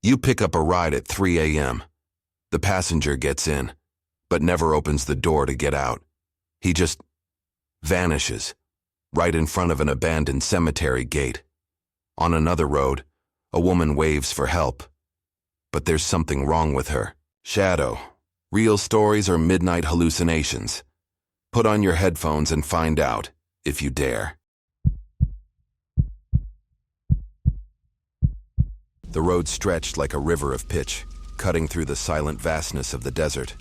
You pick up a ride at 3 a.m. The passenger gets in, but never opens the door to get out. He just vanishes, right in front of an abandoned cemetery gate. On another road, a woman waves for help, but there's something wrong with her. Shadow. Real stories or midnight hallucinations? Put on your headphones and find out, if you dare. The road stretched like a river of pitch, cutting through the silent vastness of the desert.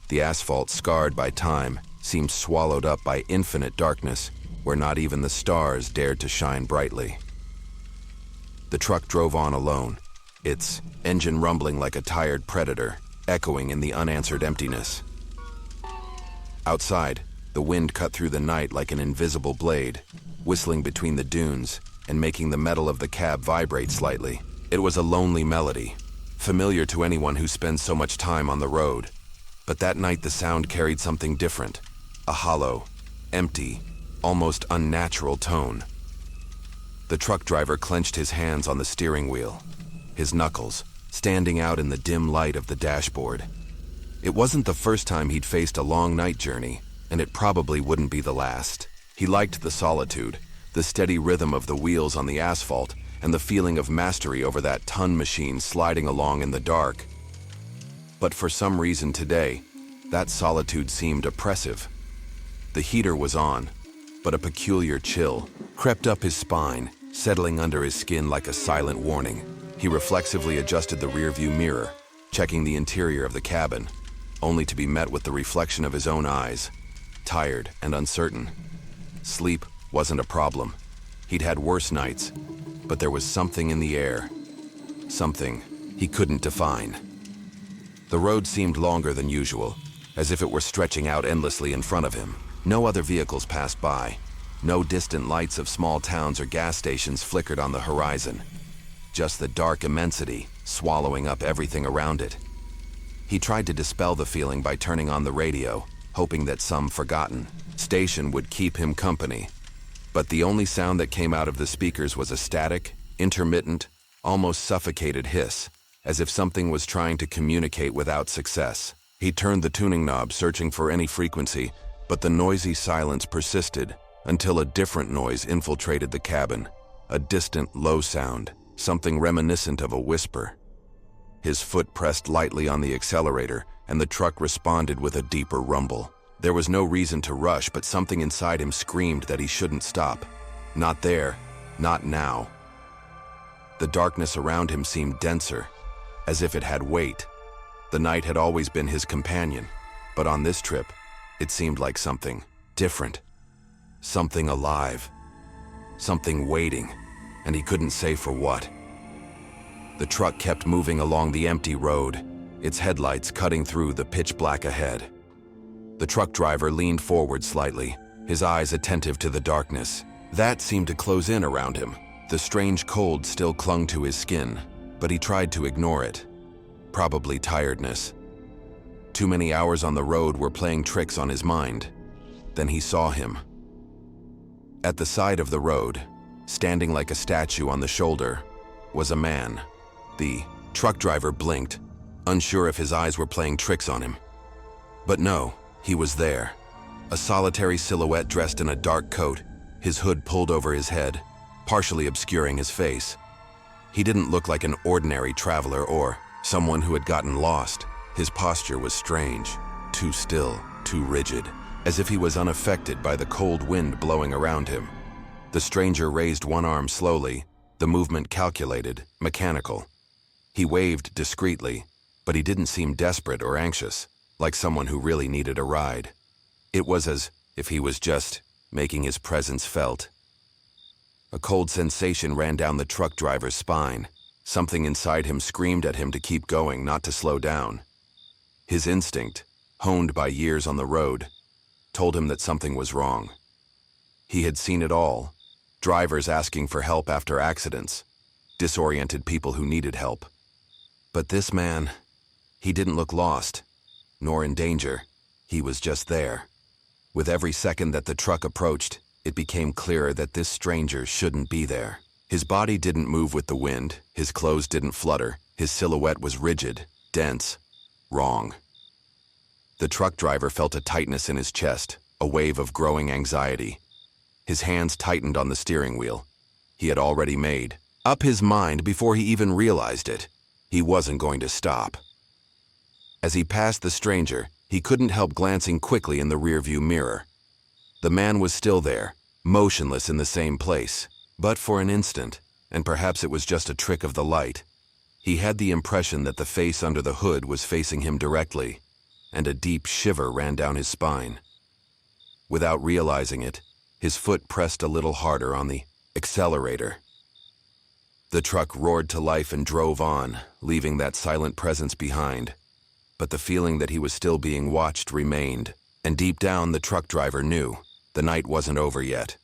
The asphalt, scarred by time, seemed swallowed up by infinite darkness, where not even the stars dared to shine brightly. The truck drove on alone, its engine rumbling like a tired predator, echoing in the unanswered emptiness. Outside, the wind cut through the night like an invisible blade, whistling between the dunes and making the metal of the cab vibrate slightly. It was a lonely melody, familiar to anyone who spends so much time on the road. But that night the sound carried something different, a hollow, empty, almost unnatural tone. The truck driver clenched his hands on the steering wheel, his knuckles standing out in the dim light of the dashboard. It wasn't the first time he'd faced a long night journey, and it probably wouldn't be the last. He liked the solitude, the steady rhythm of the wheels on the asphalt, and the feeling of mastery over that ton machine sliding along in the dark. But for some reason today, that solitude seemed oppressive. The heater was on, but a peculiar chill crept up his spine, settling under his skin like a silent warning. He reflexively adjusted the rearview mirror, checking the interior of the cabin, only to be met with the reflection of his own eyes, tired and uncertain. Sleep wasn't a problem. He'd had worse nights, but there was something in the air, something he couldn't define. The road seemed longer than usual, as if it were stretching out endlessly in front of him. No other vehicles passed by. No distant lights of small towns or gas stations flickered on the horizon. Just the dark immensity, swallowing up everything around it. He tried to dispel the feeling by turning on the radio, hoping that some forgotten station would keep him company. But the only sound that came out of the speakers was a static, intermittent, almost suffocated hiss, as if something was trying to communicate without success. He turned the tuning knob, searching for any frequency, but the noisy silence persisted until a different noise infiltrated the cabin, a distant, low sound, something reminiscent of a whisper. His foot pressed lightly on the accelerator, and the truck responded with a deeper rumble. There was no reason to rush, but something inside him screamed that he shouldn't stop. Not there, not now. The darkness around him seemed denser, as if it had weight. The night had always been his companion, but on this trip, it seemed like something different. Something alive. Something waiting, and he couldn't say for what. The truck kept moving along the empty road, its headlights cutting through the pitch black ahead. The truck driver leaned forward slightly, his eyes attentive to the darkness. That seemed to close in around him. The strange cold still clung to his skin, but he tried to ignore it. Probably tiredness. Too many hours on the road were playing tricks on his mind. Then he saw him. At the side of the road, standing like a statue on the shoulder, was a man. The truck driver blinked, unsure if his eyes were playing tricks on him. But no. He was there, a solitary silhouette dressed in a dark coat, his hood pulled over his head, partially obscuring his face. He didn't look like an ordinary traveler or someone who had gotten lost. His posture was strange, too still, too rigid, as if he was unaffected by the cold wind blowing around him. The stranger raised one arm slowly, the movement calculated, mechanical. He waved discreetly, but he didn't seem desperate or anxious, like someone who really needed a ride. It was as if he was just making his presence felt. A cold sensation ran down the truck driver's spine. Something inside him screamed at him to keep going, not to slow down. His instinct, honed by years on the road, told him that something was wrong. He had seen it all. Drivers asking for help after accidents, disoriented people who needed help. But this man, he didn't look lost, nor in danger. He was just there. With every second that the truck approached, it became clearer that this stranger shouldn't be there. His body didn't move with the wind, his clothes didn't flutter, His silhouette was rigid, dense, wrong. The truck driver felt a tightness in his chest, a wave of growing anxiety. His hands tightened on the steering wheel. He had already made up his mind before he even realized it. He wasn't going to stop. As he passed the stranger, he couldn't help glancing quickly in the rearview mirror. The man was still there, motionless in the same place. But for an instant, and perhaps it was just a trick of the light, he had the impression that the face under the hood was facing him directly, and a deep shiver ran down his spine. Without realizing it, his foot pressed a little harder on the accelerator. The truck roared to life and drove on, leaving that silent presence behind. But the feeling that he was still being watched remained, and deep down the truck driver knew the night wasn't over yet.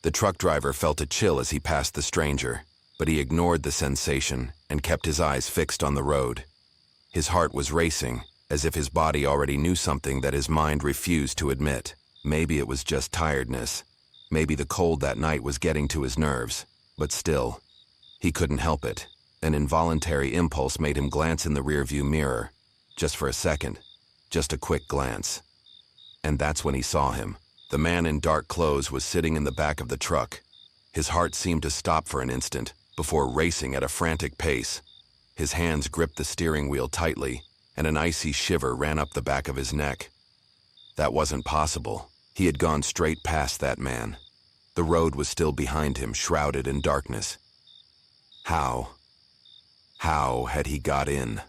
The truck driver felt a chill as he passed the stranger, but he ignored the sensation and kept his eyes fixed on the road. His heart was racing, as if his body already knew something that his mind refused to admit. Maybe it was just tiredness. Maybe the cold that night was getting to his nerves. But still, he couldn't help it. An involuntary impulse made him glance in the rearview mirror. Just for a second. Just a quick glance. And that's when he saw him. The man in dark clothes was sitting in the back of the truck. His heart seemed to stop for an instant, before racing at a frantic pace. His hands gripped the steering wheel tightly, and an icy shiver ran up the back of his neck. That wasn't possible. He had gone straight past that man. The road was still behind him, shrouded in darkness. How had he got in?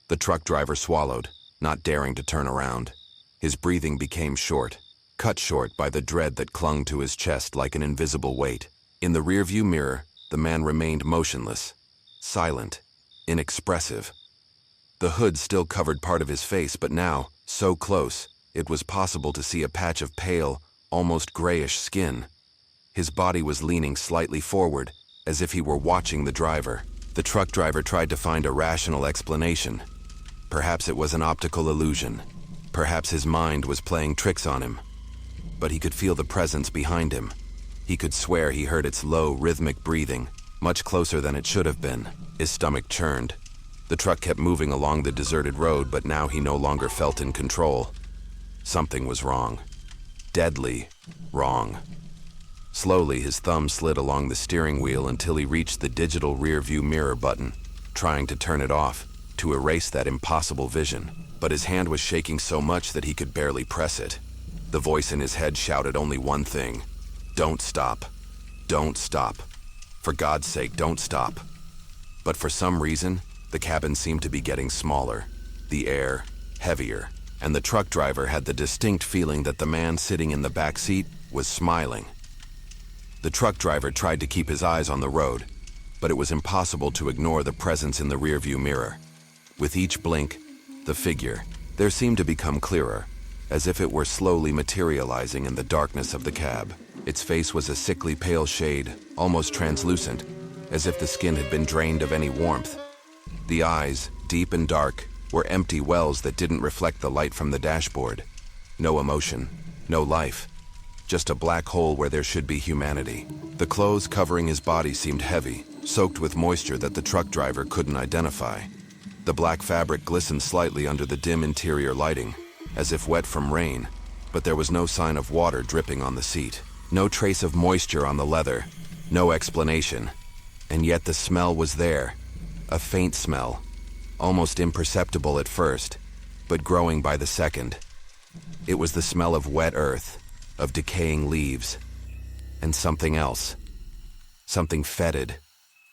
The truck driver swallowed, not daring to turn around. His breathing became short, cut short by the dread that clung to his chest like an invisible weight. In the rearview mirror, the man remained motionless, silent, inexpressive. The hood still covered part of his face, but now, so close, it was possible to see a patch of pale, almost grayish skin. His body was leaning slightly forward, as if he were watching the driver. The truck driver tried to find a rational explanation. Perhaps it was an optical illusion. Perhaps his mind was playing tricks on him. But he could feel the presence behind him. He could swear he heard its low, rhythmic breathing, much closer than it should have been. His stomach churned. The truck kept moving along the deserted road, but now he no longer felt in control. Something was wrong. Deadly wrong. Slowly, his thumb slid along the steering wheel until he reached the digital rearview mirror button, trying to turn it off, to erase that impossible vision. But his hand was shaking so much that he could barely press it. The voice in his head shouted only one thing: "Don't stop. Don't stop. For God's sake, don't stop." But for some reason, the cabin seemed to be getting smaller, the air heavier, and the truck driver had the distinct feeling that the man sitting in the back seat was smiling. The truck driver tried to keep his eyes on the road, but it was impossible to ignore the presence in the rearview mirror. With each blink, the figure, there seemed to become clearer, as if it were slowly materializing in the darkness of the cab. Its face was a sickly pale shade, almost translucent, as if the skin had been drained of any warmth. The eyes, deep and dark, were empty wells that didn't reflect the light from the dashboard. No emotion, no life. Just a black hole where there should be humanity. The clothes covering his body seemed heavy, soaked with moisture that the truck driver couldn't identify. The black fabric glistened slightly under the dim interior lighting, as if wet from rain, but there was no sign of water dripping on the seat. No trace of moisture on the leather, no explanation. And yet the smell was there, a faint smell, almost imperceptible at first, but growing by the second. It was the smell of wet earth, of decaying leaves, and something else. Something fetid,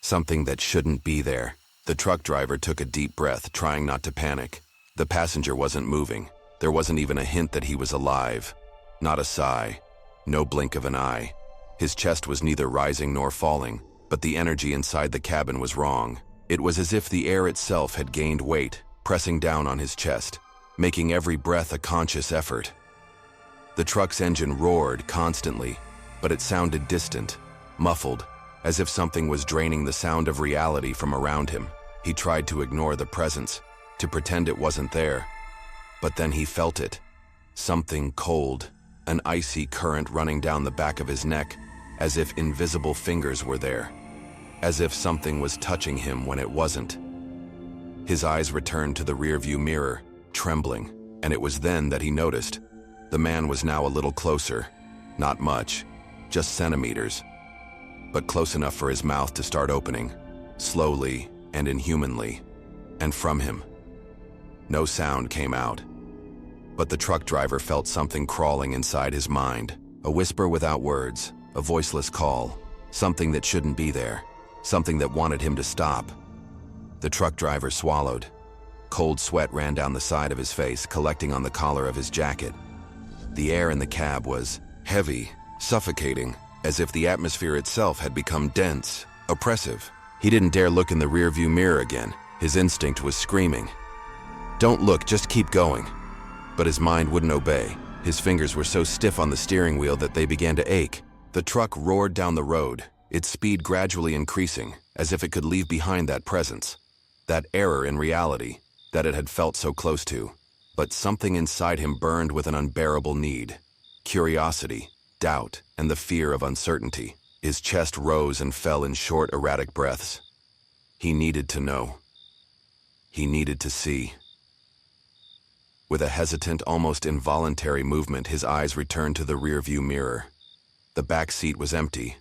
something that shouldn't be there. The truck driver took a deep breath, trying not to panic. The passenger wasn't moving. There wasn't even a hint that he was alive. Not a sigh, no blink of an eye. His chest was neither rising nor falling, but the energy inside the cabin was wrong. It was as if the air itself had gained weight, pressing down on his chest, making every breath a conscious effort. The truck's engine roared constantly, but it sounded distant, muffled, as if something was draining the sound of reality from around him. He tried to ignore the presence, to pretend it wasn't there. But then he felt it. Something cold, an icy current running down the back of his neck, as if invisible fingers were there. as if something was touching him when it wasn't. His eyes returned to the rearview mirror, trembling, and it was then that he noticed. The man was now a little closer. Not much, just centimeters, but close enough for his mouth to start opening, slowly and inhumanly. And from him, no sound came out. But the truck driver felt something crawling inside his mind, a whisper without words, a voiceless call, something that shouldn't be there, something that wanted him to stop. The truck driver swallowed. Cold sweat ran down the side of his face, collecting on the collar of his jacket. The air in the cab was heavy, suffocating, as if the atmosphere itself had become dense, oppressive. He didn't dare look in the rearview mirror again. His instinct was screaming, "Don't look, just keep going." But his mind wouldn't obey. His fingers were so stiff on the steering wheel that they began to ache. The truck roared down the road, its speed gradually increasing, as if it could leave behind that presence, that error in reality that it had felt so close to. But something inside him burned with an unbearable need, curiosity, doubt, and the fear of uncertainty. His chest rose and fell in short, erratic breaths. He needed to know. He needed to see. With a hesitant, almost involuntary movement, his eyes returned to the rearview mirror. The back seat was empty.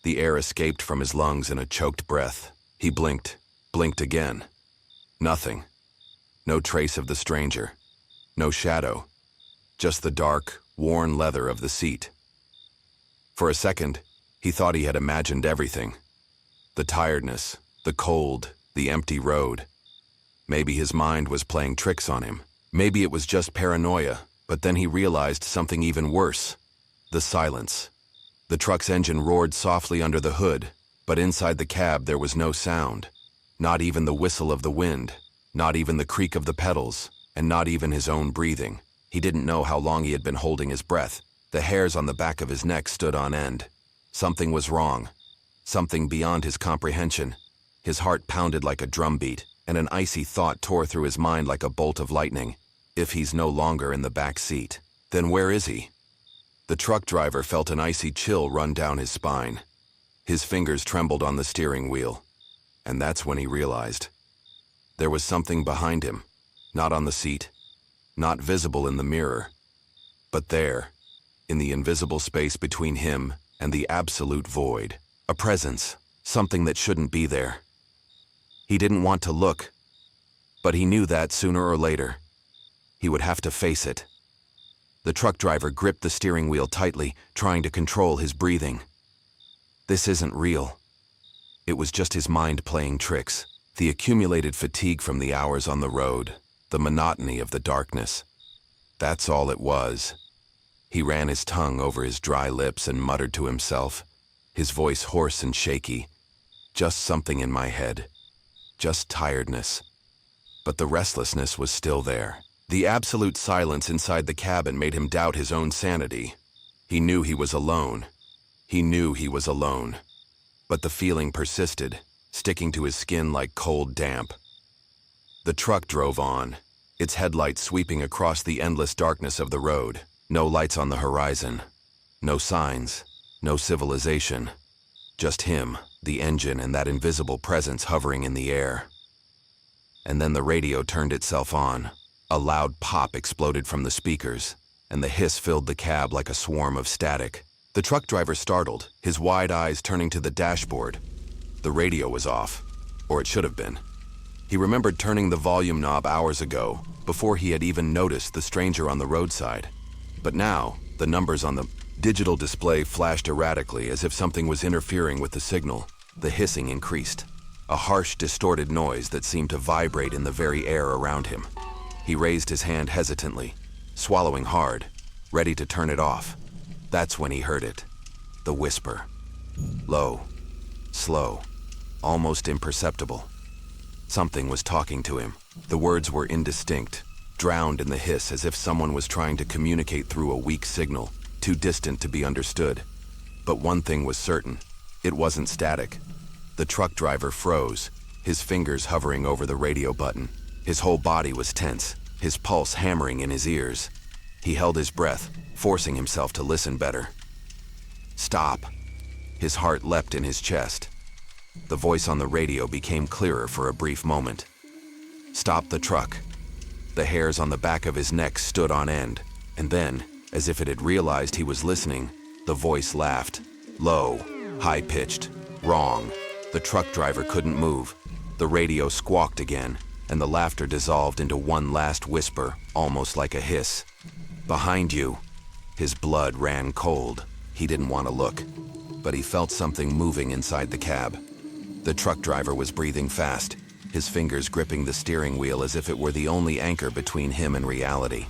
The air escaped from his lungs in a choked breath. He blinked again. Nothing. No trace of the stranger. No shadow. Just the dark, worn leather of the seat. For a second, he thought he had imagined everything. The tiredness, the cold, the empty road. Maybe his mind was playing tricks on him. Maybe it was just paranoia, but then he realized something even worse. The silence. The truck's engine roared softly under the hood, but inside the cab there was no sound. Not even the whistle of the wind, not even the creak of the pedals, and not even his own breathing. He didn't know how long he had been holding his breath. The hairs on the back of his neck stood on end. Something was wrong. Something beyond his comprehension. His heart pounded like a drumbeat, and an icy thought tore through his mind like a bolt of lightning. If he's no longer in the back seat, then where is he? The truck driver felt an icy chill run down his spine. His fingers trembled on the steering wheel. And that's when he realized. There was something behind him, not on the seat, not visible in the mirror, but there, in the invisible space between him and the absolute void. A presence, something that shouldn't be there. He didn't want to look, but he knew that sooner or later, he would have to face it. The truck driver gripped the steering wheel tightly, trying to control his breathing. This isn't real. It was just his mind playing tricks, the accumulated fatigue from the hours on the road, the monotony of the darkness. That's all it was. He ran his tongue over his dry lips and muttered to himself, his voice hoarse and shaky. Just something in my head. Just tiredness. But the restlessness was still there. The absolute silence inside the cabin made him doubt his own sanity. He knew he was alone. He knew he was alone. But the feeling persisted, sticking to his skin like cold damp. The truck drove on, its headlights sweeping across the endless darkness of the road. No lights on the horizon. No signs. No civilization. Just him, the engine, and that invisible presence hovering in the air. And then the radio turned itself on. A loud pop exploded from the speakers, and the hiss filled the cab like a swarm of static. The truck driver startled, his wide eyes turning to the dashboard. The radio was off, or it should have been. He remembered turning the volume knob hours ago, before he had even noticed the stranger on the roadside. But now, the numbers on the digital display flashed erratically as if something was interfering with the signal. The hissing increased, a harsh, distorted noise that seemed to vibrate in the very air around him. He raised his hand hesitantly, swallowing hard, ready to turn it off. That's when he heard it. The whisper. Low, slow, almost imperceptible. Something was talking to him. The words were indistinct, drowned in the hiss as if someone was trying to communicate through a weak signal, too distant to be understood. But one thing was certain. It wasn't static. The truck driver froze, his fingers hovering over the radio button. His whole body was tense, his pulse hammering in his ears. He held his breath, forcing himself to listen better. Stop. His heart leapt in his chest. The voice on the radio became clearer for a brief moment. "Stop the truck." The hairs on the back of his neck stood on end, and then, as if it had realized he was listening, the voice laughed. Low, high-pitched, wrong. The truck driver couldn't move. The radio squawked again, and the laughter dissolved into one last whisper, almost like a hiss. "Behind you." His blood ran cold. He didn't want to look, but he felt something moving inside the cab. The truck driver was breathing fast, his fingers gripping the steering wheel as if it were the only anchor between him and reality.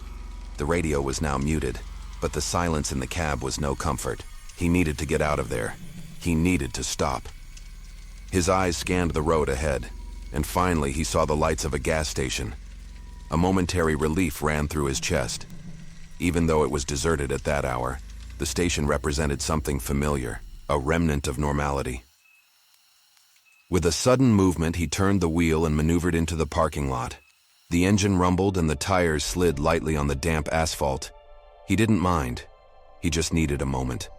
The radio was now muted, but the silence in the cab was no comfort. He needed to get out of there. He needed to stop. His eyes scanned the road ahead, and finally he saw the lights of a gas station. A momentary relief ran through his chest. Even though it was deserted at that hour, the station represented something familiar, a remnant of normality. With a sudden movement, he turned the wheel and maneuvered into the parking lot. The engine rumbled and the tires slid lightly on the damp asphalt. He didn't mind. He just needed a moment.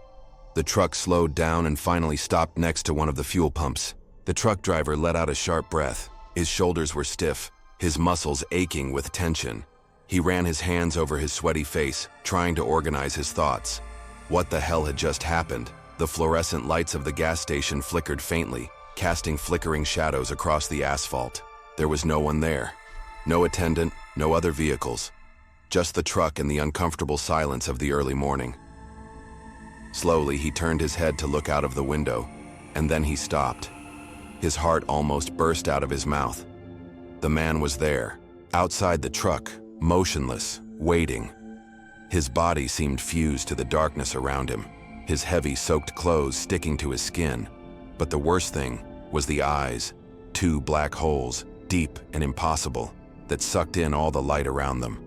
The truck slowed down and finally stopped next to one of the fuel pumps. The truck driver let out a sharp breath. His shoulders were stiff, his muscles aching with tension. He ran his hands over his sweaty face, trying to organize his thoughts. What the hell had just happened? The fluorescent lights of the gas station flickered faintly, casting flickering shadows across the asphalt. There was no one there. No attendant, no other vehicles. Just the truck and the uncomfortable silence of the early morning. Slowly, he turned his head to look out of the window, and then he stopped. His heart almost burst out of his mouth. The man was there, outside the truck, motionless, waiting. His body seemed fused to the darkness around him, his heavy, soaked clothes sticking to his skin. But the worst thing was the eyes, two black holes, deep and impossible, that sucked in all the light around them.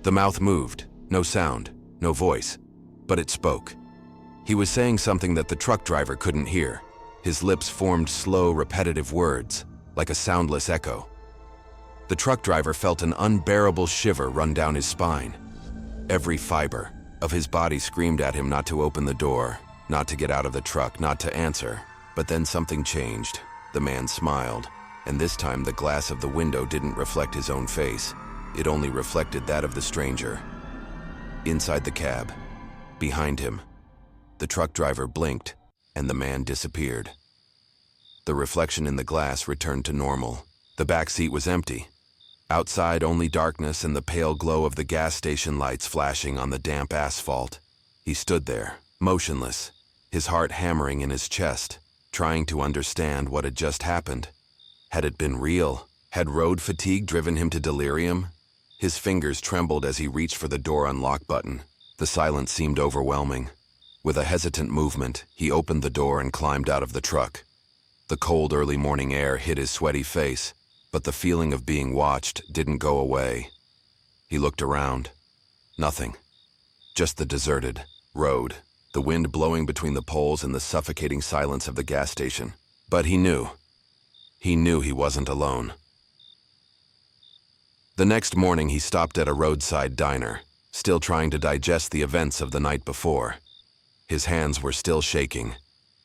The mouth moved, no sound, no voice, but it spoke. He was saying something that the truck driver couldn't hear. His lips formed slow, repetitive words, like a soundless echo. The truck driver felt an unbearable shiver run down his spine. Every fiber of his body screamed at him not to open the door, not to get out of the truck, not to answer. But then something changed. The man smiled, and this time the glass of the window didn't reflect his own face. It only reflected that of the stranger. Inside the cab, behind him, the truck driver blinked, and the man disappeared. The reflection in the glass returned to normal. The back seat was empty. Outside, only darkness and the pale glow of the gas station lights flashing on the damp asphalt. He stood there, motionless, his heart hammering in his chest, trying to understand what had just happened. Had it been real? Had road fatigue driven him to delirium? His fingers trembled as he reached for the door unlock button. The silence seemed overwhelming. With a hesitant movement, he opened the door and climbed out of the truck. The cold early morning air hit his sweaty face, but the feeling of being watched didn't go away. He looked around. Nothing. Just the deserted road, the wind blowing between the poles and the suffocating silence of the gas station. But he knew. He knew he wasn't alone. The next morning he stopped at a roadside diner, still trying to digest the events of the night before. His hands were still shaking.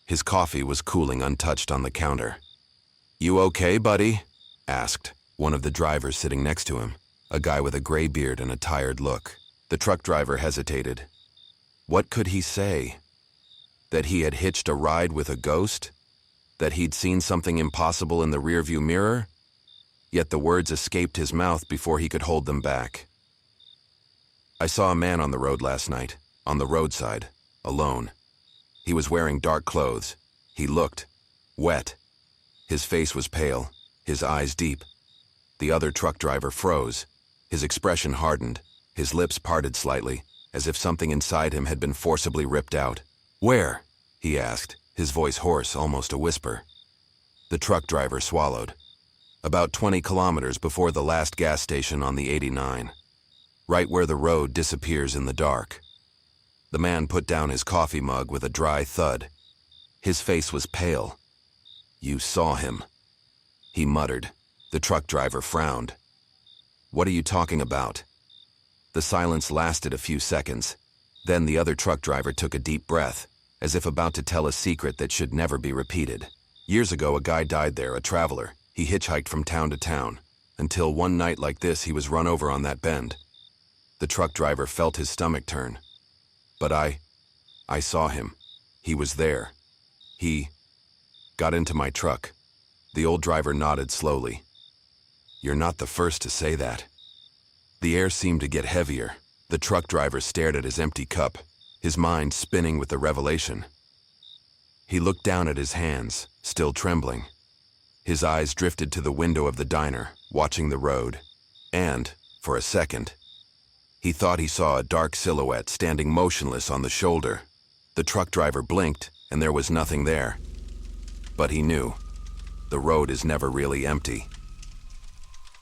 His coffee was cooling untouched on the counter. "You okay, buddy?" asked one of the drivers sitting next to him, a guy with a gray beard and a tired look. The truck driver hesitated. What could he say? That he had hitched a ride with a ghost? That he'd seen something impossible in the rearview mirror? Yet the words escaped his mouth before he could hold them back. "I saw a man on the road last night, on the roadside, alone. He was wearing dark clothes. He looked wet. His face was pale, his eyes deep." The other truck driver froze. His expression hardened, his lips parted slightly, as if something inside him had been forcibly ripped out. "Where?" he asked, his voice hoarse, almost a whisper. The truck driver swallowed. "About 20 kilometers before the last gas station on the 89. Right where the road disappears in the dark." The man put down his coffee mug with a dry thud. His face was pale. "You saw him," he muttered. The truck driver frowned. "What are you talking about?" The silence lasted a few seconds. Then the other truck driver took a deep breath, as if about to tell a secret that should never be repeated. Years ago, a guy died there, a traveler. He hitchhiked from town to town, until one night like this he was run over on that bend. The truck driver felt his stomach turn. But I saw him. He was there. He got into my truck. The old driver nodded slowly. You're not the first to say that. The air seemed to get heavier. The truck driver stared at his empty cup, his mind spinning with the revelation. He looked down at his hands, still trembling. His eyes drifted to the window of the diner, watching the road. And, for a second, he thought he saw a dark silhouette standing motionless on the shoulder. The truck driver blinked, and there was nothing there. But he knew. The road is never really empty.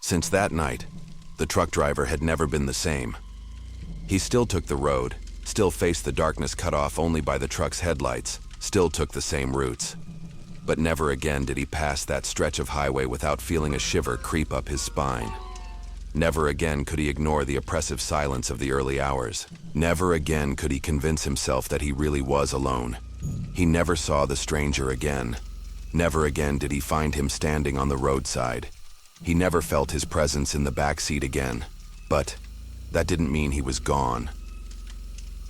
Since that night, the truck driver had never been the same. He still took the road, still faced the darkness cut off only by the truck's headlights, still took the same routes. But never again did he pass that stretch of highway without feeling a shiver creep up his spine. Never again could he ignore the oppressive silence of the early hours. Never again could he convince himself that he really was alone. He never saw the stranger again. Never again did he find him standing on the roadside. He never felt his presence in the back seat again. But that didn't mean he was gone.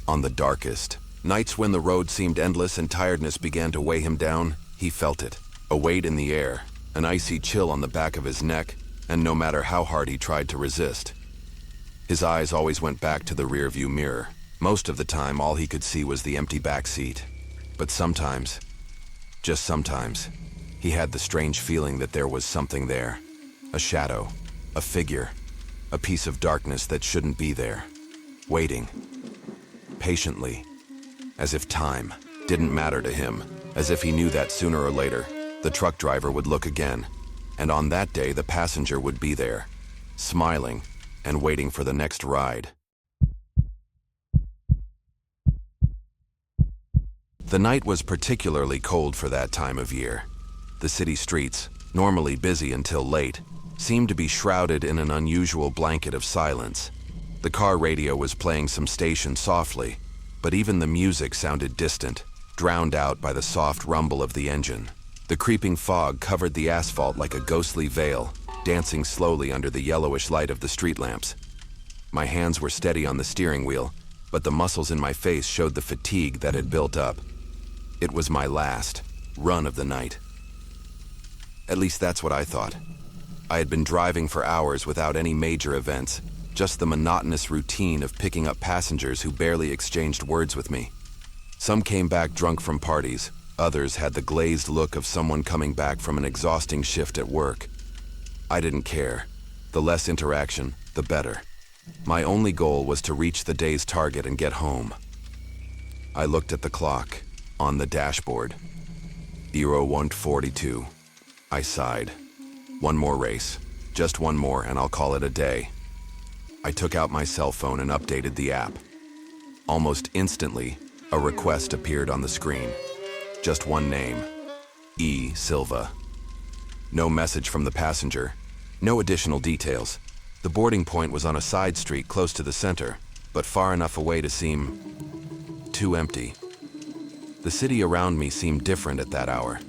On the darkest nights, when the road seemed endless and tiredness began to weigh him down, he felt it. A weight in the air, an icy chill on the back of his neck, and no matter how hard he tried to resist. His eyes always went back to the rearview mirror. Most of the time, all he could see was the empty back seat. But sometimes, just sometimes, he had the strange feeling that there was something there. A shadow, a figure, a piece of darkness that shouldn't be there. Waiting, patiently, as if time didn't matter to him, as if he knew that sooner or later, the truck driver would look again, and on that day the passenger would be there, smiling and waiting for the next ride. The night was particularly cold for that time of year. The city streets, normally busy until late, seemed to be shrouded in an unusual blanket of silence. The car radio was playing some station softly, but even the music sounded distant, drowned out by the soft rumble of the engine. The creeping fog covered the asphalt like a ghostly veil, dancing slowly under the yellowish light of the street lamps. My hands were steady on the steering wheel, but the muscles in my face showed the fatigue that had built up. It was my last run of the night. At least that's what I thought. I had been driving for hours without any major events, just the monotonous routine of picking up passengers who barely exchanged words with me. Some came back drunk from parties, others had the glazed look of someone coming back from an exhausting shift at work. I didn't care. The less interaction, the better. My only goal was to reach the day's target and get home. I looked at the clock on the dashboard. 01:42. I sighed. One more race. Just one more, and I'll call it a day. I took out my cell phone and updated the app. Almost instantly, a request appeared on the screen. Just one name. E. Silva. No message from the passenger. No additional details. The boarding point was on a side street close to the center, but far enough away to seem too empty. The city around me seemed different at that hour.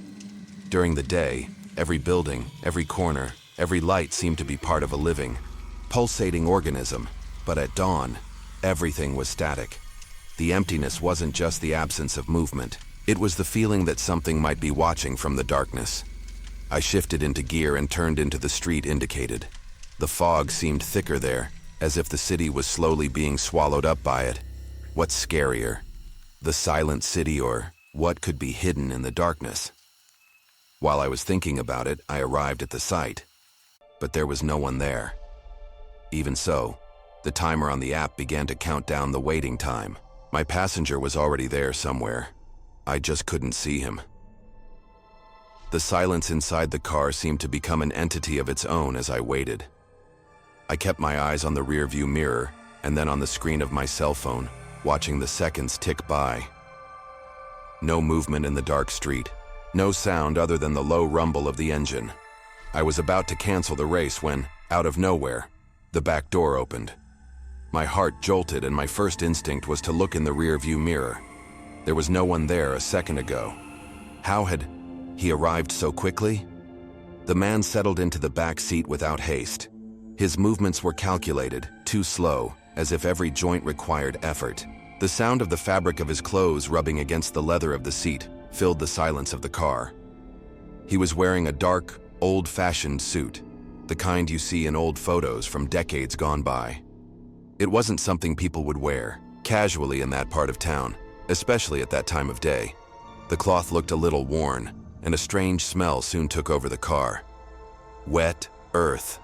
During the day, every building, every corner, every light seemed to be part of a living, pulsating organism, but at dawn, everything was static. The emptiness wasn't just the absence of movement. It was the feeling that something might be watching from the darkness. I shifted into gear and turned into the street indicated. The fog seemed thicker there, as if the city was slowly being swallowed up by it. What's scarier? The silent city, or what could be hidden in the darkness? While I was thinking about it, I arrived at the site. But there was no one there. Even so, the timer on the app began to count down the waiting time. My passenger was already there somewhere. I just couldn't see him. The silence inside the car seemed to become an entity of its own as I waited. I kept my eyes on the rearview mirror and then on the screen of my cell phone, watching the seconds tick by. No movement in the dark street. No sound other than the low rumble of the engine. I was about to cancel the race when, out of nowhere, the back door opened. My heart jolted and my first instinct was to look in the rearview mirror. There was no one there a second ago. How had He arrived so quickly? The man settled into the back seat without haste. His movements were calculated, too slow, as if every joint required effort. The sound of the fabric of his clothes rubbing against the leather of the seat filled the silence of the car. He was wearing a dark, old-fashioned suit, the kind you see in old photos from decades gone by. It wasn't something people would wear casually in that part of town, especially at that time of day. The cloth looked a little worn, and a strange smell soon took over the car. Wet earth.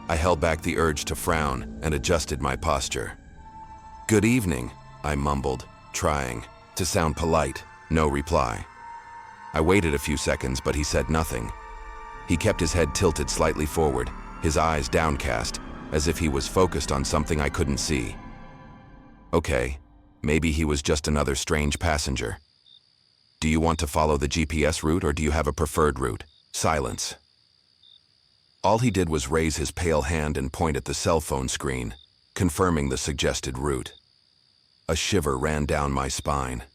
I held back the urge to frown and adjusted my posture. "Good evening," I mumbled, trying to sound polite. No reply. I waited a few seconds, but he said nothing. He kept his head tilted slightly forward, his eyes downcast, as if he was focused on something I couldn't see. Okay, maybe he was just another strange passenger. "Do you want to follow the GPS route, or do you have a preferred route?" Silence. All he did was raise his pale hand and point at the cell phone screen, confirming the suggested route. A shiver ran down my spine.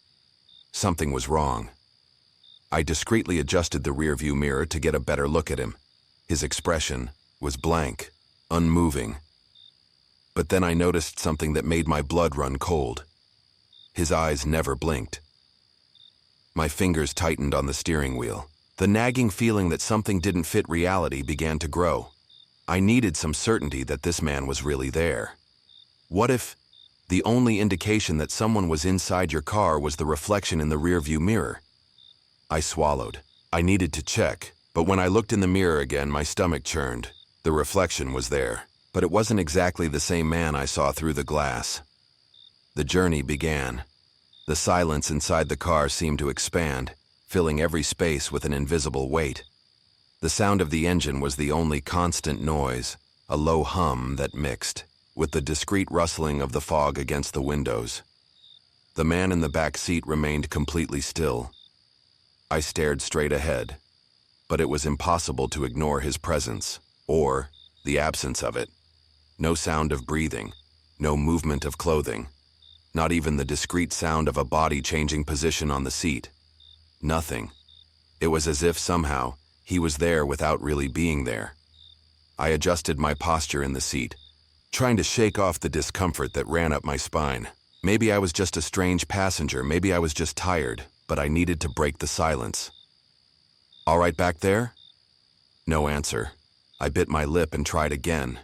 Something was wrong. I discreetly adjusted the rearview mirror to get a better look at him. His expression was blank, unmoving. But then I noticed something that made my blood run cold. His eyes never blinked. My fingers tightened on the steering wheel. The nagging feeling that something didn't fit reality began to grow. I needed some certainty that this man was really there. What if the only indication that someone was inside your car was the reflection in the rearview mirror? I swallowed. I needed to check, but when I looked in the mirror again, my stomach churned. The reflection was there, but it wasn't exactly the same man I saw through the glass. The journey began. The silence inside the car seemed to expand, filling every space with an invisible weight. The sound of the engine was the only constant noise, a low hum that mixed with the discreet rustling of the fog against the windows. The man in the back seat remained completely still. I stared straight ahead, but it was impossible to ignore his presence, or the absence of it. No sound of breathing, no movement of clothing, not even the discreet sound of a body changing position on the seat. Nothing. It was as if somehow he was there without really being there. I adjusted my posture in the seat, trying to shake off the discomfort that ran up my spine. Maybe I was just a strange passenger, maybe I was just tired, but I needed to break the silence. "All right back there?" No answer. I bit my lip and tried again.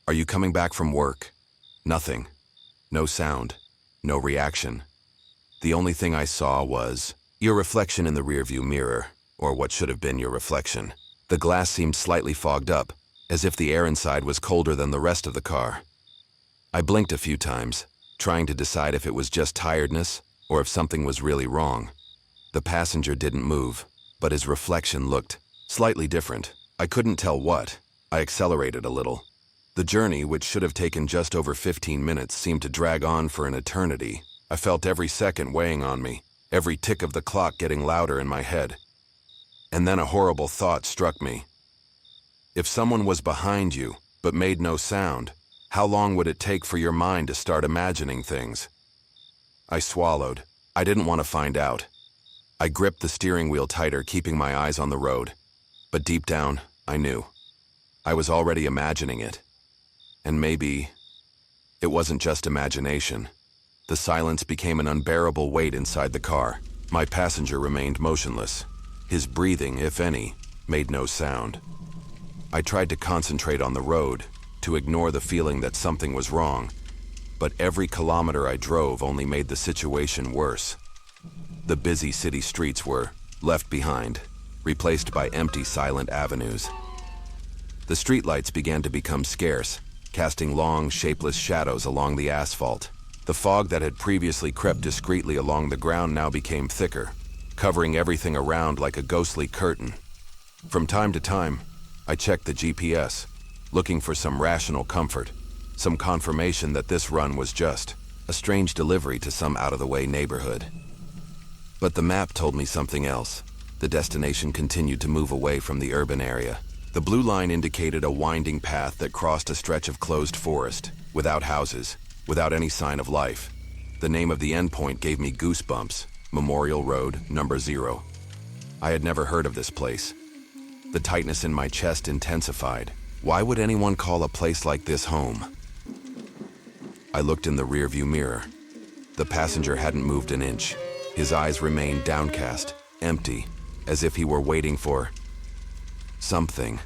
"Are you coming back from work?" Nothing. No sound. No reaction. The only thing I saw was your reflection in the rearview mirror, or what should have been your reflection. The glass seemed slightly fogged up, as if the air inside was colder than the rest of the car. I blinked a few times, trying to decide if it was just tiredness or if something was really wrong. The passenger didn't move, but his reflection looked slightly different. I couldn't tell what. I accelerated a little. The journey, which should have taken just over 15 minutes, seemed to drag on for an eternity. I felt every second weighing on me, every tick of the clock getting louder in my head. And then a horrible thought struck me. If someone was behind you, but made no sound, how long would it take for your mind to start imagining things? I swallowed. I didn't want to find out. I gripped the steering wheel tighter, keeping my eyes on the road. But deep down, I knew. I was already imagining it. And maybe it wasn't just imagination. The silence became an unbearable weight inside the car. My passenger remained motionless. His breathing, if any, made no sound. I tried to concentrate on the road, to ignore the feeling that something was wrong, but every kilometer I drove only made the situation worse. The busy city streets were left behind, replaced by empty, silent avenues. The streetlights began to become scarce, casting long, shapeless shadows along the asphalt. The fog that had previously crept discreetly along the ground now became thicker, covering everything around like a ghostly curtain. From time to time, I checked the GPS, looking for some rational comfort, some confirmation that this run was just a strange delivery to some out-of-the-way neighborhood. But the map told me something else. The destination continued to move away from the urban area. The blue line indicated a winding path that crossed a stretch of closed forest, without houses, without any sign of life. The name of the endpoint gave me goosebumps. Memorial Road, number 0. I had never heard of this place. The tightness in my chest intensified. Why would anyone call a place like this home? I looked in the rearview mirror. The passenger hadn't moved an inch. His eyes remained downcast, empty, as if he were waiting for something.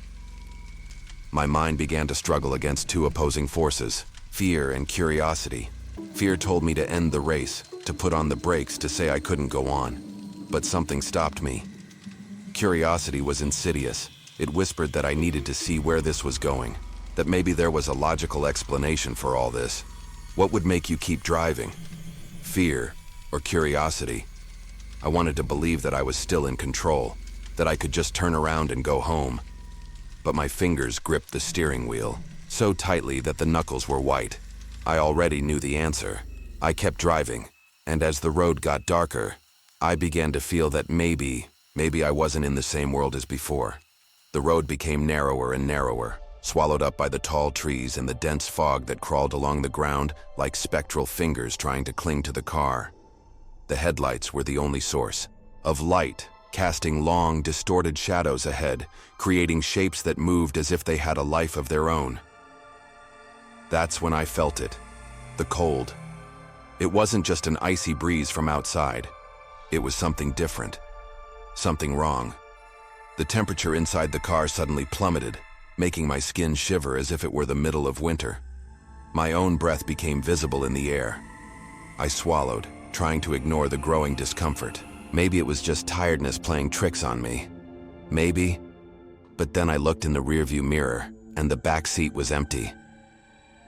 My mind began to struggle against two opposing forces, fear and curiosity. Fear told me to end the race, to put on the brakes, to say I couldn't go on. But something stopped me. Curiosity was insidious. It whispered that I needed to see where this was going, that maybe there was a logical explanation for all this. What would make you keep driving? Fear or curiosity? I wanted to believe that I was still in control, that I could just turn around and go home. But my fingers gripped the steering wheel, so tightly that the knuckles were white. I already knew the answer. I kept driving, and as the road got darker, I began to feel that maybe I wasn't in the same world as before. The road became narrower and narrower, swallowed up by the tall trees and the dense fog that crawled along the ground like spectral fingers trying to cling to the car. The headlights were the only source of light, casting long, distorted shadows ahead, creating shapes that moved as if they had a life of their own. That's when I felt it, the cold. It wasn't just an icy breeze from outside. It was something different, something wrong. The temperature inside the car suddenly plummeted, making my skin shiver as if it were the middle of winter. My own breath became visible in the air. I swallowed, trying to ignore the growing discomfort. Maybe it was just tiredness playing tricks on me. Maybe. But then I looked in the rearview mirror, and the back seat was empty.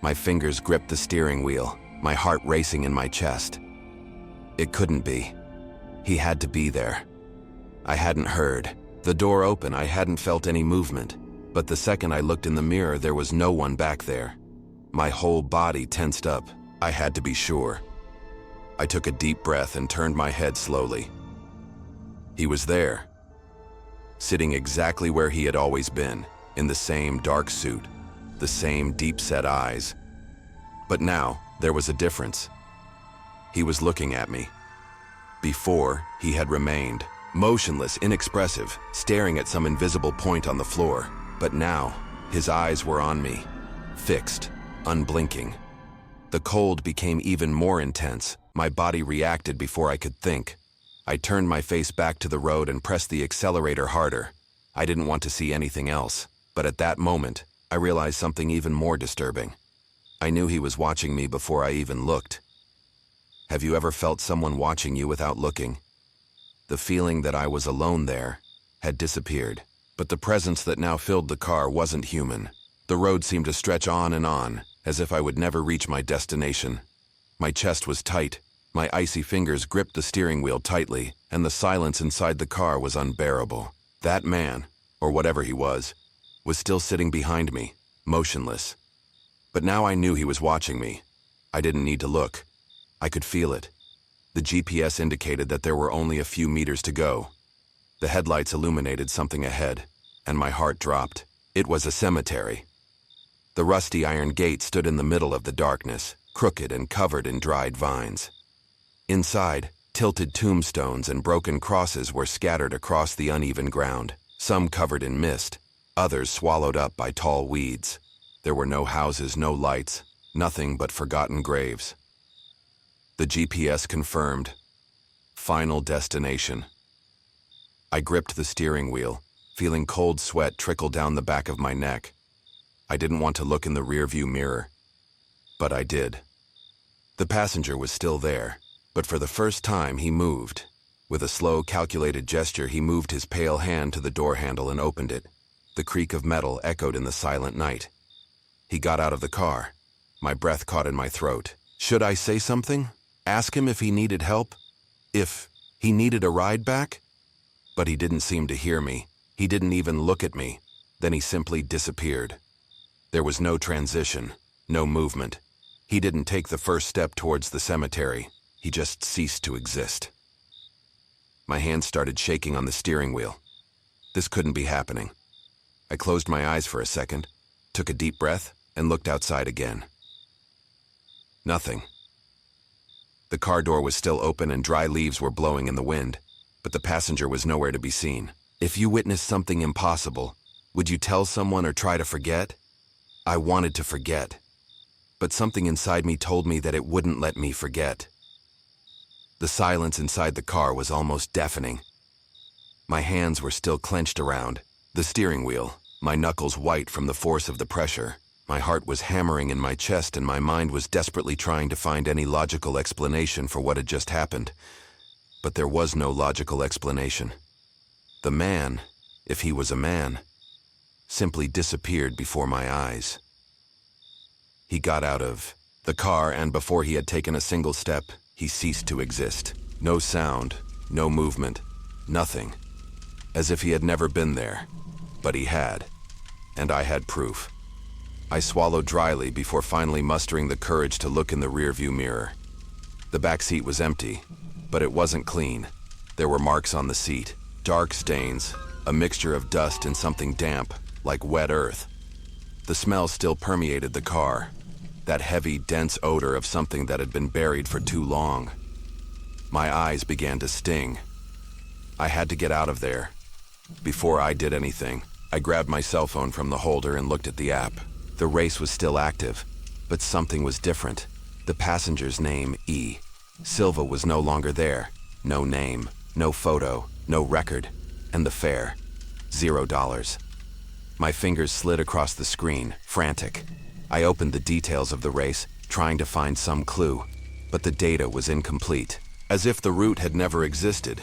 My fingers gripped the steering wheel, my heart racing in my chest. It couldn't be. He had to be there. I hadn't heard. The door open, I hadn't felt any movement. But the second I looked in the mirror, there was no one back there. My whole body tensed up. I had to be sure. I took a deep breath and turned my head slowly. He was there, sitting exactly where he had always been, in the same dark suit, the same deep-set eyes. But now, there was a difference. He was looking at me. Before, he had remained, motionless, inexpressive, staring at some invisible point on the floor. But now, his eyes were on me, fixed, unblinking. The cold became even more intense. My body reacted before I could think. I turned my face back to the road and pressed the accelerator harder. I didn't want to see anything else, but at that moment, I realized something even more disturbing. I knew he was watching me before I even looked. Have you ever felt someone watching you without looking? The feeling that I was alone there had disappeared, but the presence that now filled the car wasn't human. The road seemed to stretch on, as if I would never reach my destination. My chest was tight, my icy fingers gripped the steering wheel tightly, and the silence inside the car was unbearable. That man, or whatever he was still sitting behind me, motionless. But now I knew he was watching me. I didn't need to look. I could feel it. The GPS indicated that there were only a few meters to go. The headlights illuminated something ahead, and my heart dropped. It was a cemetery. The rusty iron gate stood in the middle of the darkness, crooked and covered in dried vines. Inside, tilted tombstones and broken crosses were scattered across the uneven ground, some covered in mist, others swallowed up by tall weeds. There were no houses, no lights, nothing but forgotten graves. The GPS confirmed. Final destination. I gripped the steering wheel, feeling cold sweat trickle down the back of my neck. I didn't want to look in the rearview mirror, but I did. The passenger was still there, but for the first time he moved. With a slow, calculated gesture, he moved his pale hand to the door handle and opened it. The creak of metal echoed in the silent night. He got out of the car. My breath caught in my throat. Should I say something? Ask him if he needed help? If he needed a ride back? But he didn't seem to hear me. He didn't even look at me. Then he simply disappeared. There was no transition, no movement. He didn't take the first step towards the cemetery. He just ceased to exist. My hands started shaking on the steering wheel. This couldn't be happening. I closed my eyes for a second, took a deep breath, and looked outside again. Nothing. The car door was still open and dry leaves were blowing in the wind. but the passenger was nowhere to be seen. If you witnessed something impossible, would you tell someone or try to forget? I wanted to forget, but something inside me told me that it wouldn't let me forget. The silence inside the car was almost deafening. My hands were still clenched around the steering wheel, my knuckles white from the force of the pressure. My heart was hammering in my chest and my mind was desperately trying to find any logical explanation for what had just happened. But there was no logical explanation. The man, if he was a man, simply disappeared before my eyes. He got out of the car, and before he had taken a single step, he ceased to exist. No sound, no movement, nothing. As if he had never been there. But he had. And I had proof. I swallowed dryly before finally mustering the courage to look in the rearview mirror. The back seat was empty, but it wasn't clean. There were marks on the seat, dark stains, a mixture of dust and something damp, like wet earth. The smell still permeated the car, that heavy, dense odor of something that had been buried for too long. My eyes began to sting. I had to get out of there. Before I did anything, I grabbed my cell phone from the holder and looked at the app. The race was still active, but something was different. The passenger's name, E. Silva, was no longer there. No name, no photo, no record, and the fare, $0. My fingers slid across the screen, frantic. I opened the details of the race, trying to find some clue, but the data was incomplete, as if the route had never existed.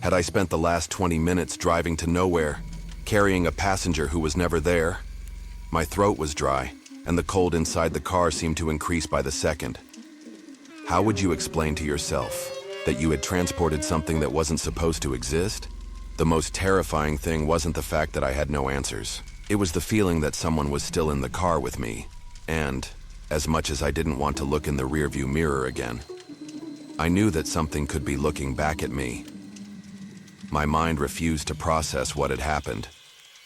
Had I spent the last 20 minutes driving to nowhere, carrying a passenger who was never there? My throat was dry, and the cold inside the car seemed to increase by the second. How would you explain to yourself that you had transported something that wasn't supposed to exist? The most terrifying thing wasn't the fact that I had no answers. It was the feeling that someone was still in the car with me, and, as much as I didn't want to look in the rearview mirror again, I knew that something could be looking back at me. My mind refused to process what had happened.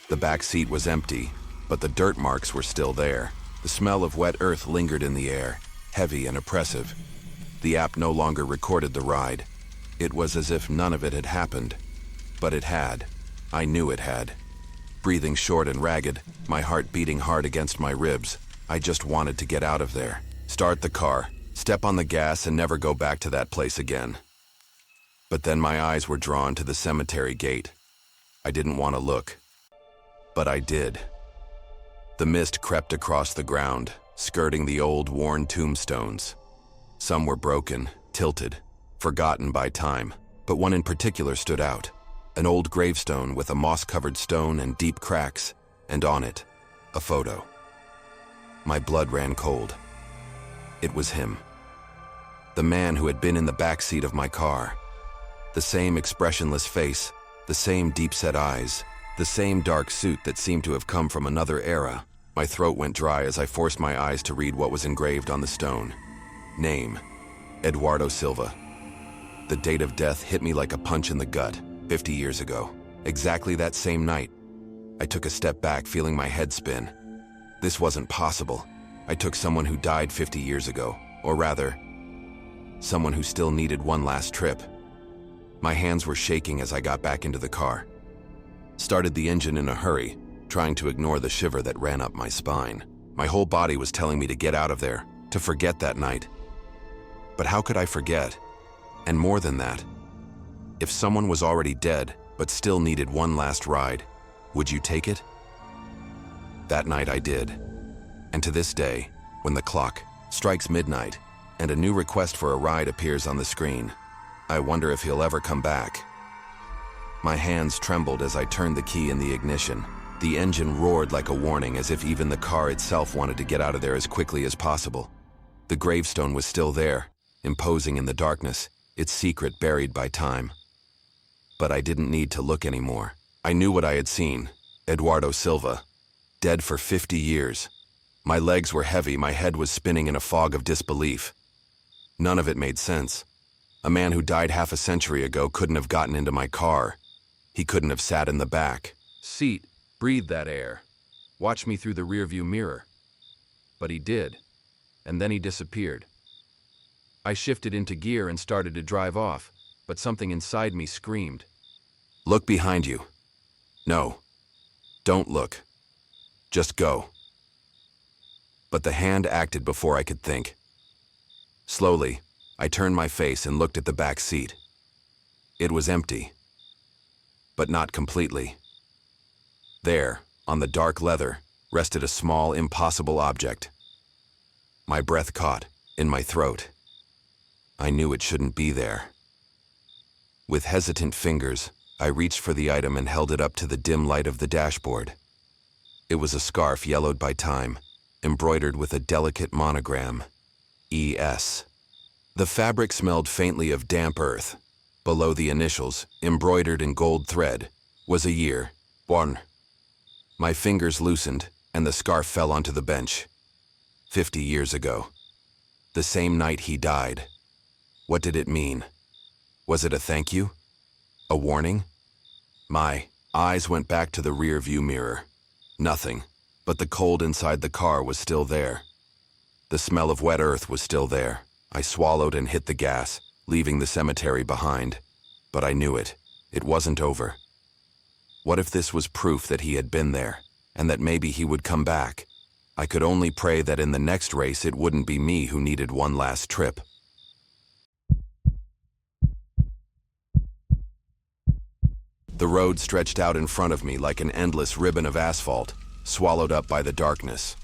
The back seat was empty, but the dirt marks were still there. The smell of wet earth lingered in the air, heavy and oppressive. The app no longer recorded the ride. It was as if none of it had happened. But it had. I knew it had. Breathing short and ragged, my heart beating hard against my ribs, I just wanted to get out of there. Start the car, step on the gas, and never go back to that place again. But then my eyes were drawn to the cemetery gate. I didn't want to look. But I did. The mist crept across the ground, skirting the old, worn tombstones. Some were broken, tilted, forgotten by time, but one in particular stood out. An old gravestone with a moss-covered stone and deep cracks, and on it, a photo. My blood ran cold. It was him. The man who had been in the back seat of my car. The same expressionless face, the same deep-set eyes, the same dark suit that seemed to have come from another era. My throat went dry as I forced my eyes to read what was engraved on the stone. Name, Eduardo Silva. The date of death hit me like a punch in the gut, 50 years ago. Exactly that same night. I took a step back, feeling my head spin. This wasn't possible. I took someone who died 50 years ago, or rather, someone who still needed one last trip. My hands were shaking as I got back into the car. Started the engine in a hurry, trying to ignore the shiver that ran up my spine. My whole body was telling me to get out of there, to forget that night. But how could I forget? And more than that, if someone was already dead, but still needed one last ride, would you take it? That night I did. And to this day, when the clock strikes midnight and a new request for a ride appears on the screen, I wonder if he'll ever come back. My hands trembled as I turned the key in the ignition. The engine roared like a warning, as if even the car itself wanted to get out of there as quickly as possible. The gravestone was still there, imposing in the darkness, its secret buried by time. But I didn't need to look anymore. I knew what I had seen. Eduardo Silva, dead for 50 years. My legs were heavy, my head was spinning in a fog of disbelief. None of it made sense. A man who died half a century ago couldn't have gotten into my car. He couldn't have sat in the back seat, breathed that air, watched me through the rearview mirror. But he did, and then he disappeared. I shifted into gear and started to drive off, but something inside me screamed, "Look behind you. No, don't look. Just go." But the hand acted before I could think. Slowly, I turned my face and looked at the back seat. It was empty, but not completely. There, on the dark leather, rested a small, impossible object. My breath caught in my throat. I knew it shouldn't be there. With hesitant fingers, I reached for the item and held it up to the dim light of the dashboard. It was a scarf yellowed by time, embroidered with a delicate monogram, ES. The fabric smelled faintly of damp earth. Below the initials, embroidered in gold thread, was a year, born. My fingers loosened, and the scarf fell onto the bench. 50 years ago. The same night he died. What did it mean? Was it a thank you? A warning? My eyes went back to the rearview mirror. Nothing, but the cold inside the car was still there. The smell of wet earth was still there. I swallowed and hit the gas, leaving the cemetery behind. But I knew it. It wasn't over. What if this was proof that he had been there, and that maybe he would come back? I could only pray that in the next race it wouldn't be me who needed one last trip. The road stretched out in front of me like an endless ribbon of asphalt, swallowed up by the darkness.